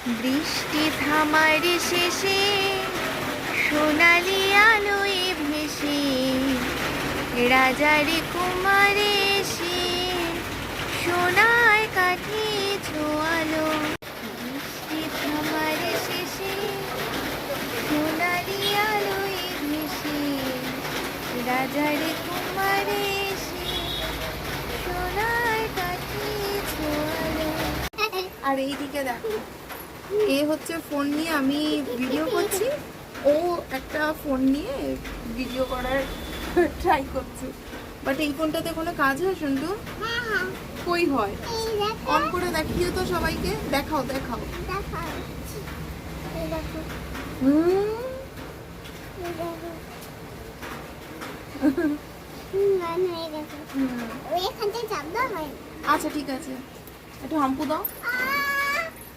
বৃষ্টি থামার শেষে সোনালি আলোয় ভেসে রাজার কুমারে এসে সোনার কাঠি ছোঁয়ালো। বৃষ্টি থামার শেষে সোনালি আলোয় ভেসে রাজার কুমারে এসে সোনার কাঠি ছোঁয়ালো। আর এইদিকে দেখো, এ হচ্ছে ফোন নিয়ে আমি ভিডিও করছি, ও একটা ফোন নিয়ে ভিডিও করার ট্রাই করছে। বাট এই ফোনটাতে কোনো কাজ হয় সন্টু? কই হয়? অন করে দেখিও তো সবাইকে, দেখাও দেখাও। আচ্ছা ঠিক আছে, একটু হাম্পু দাও।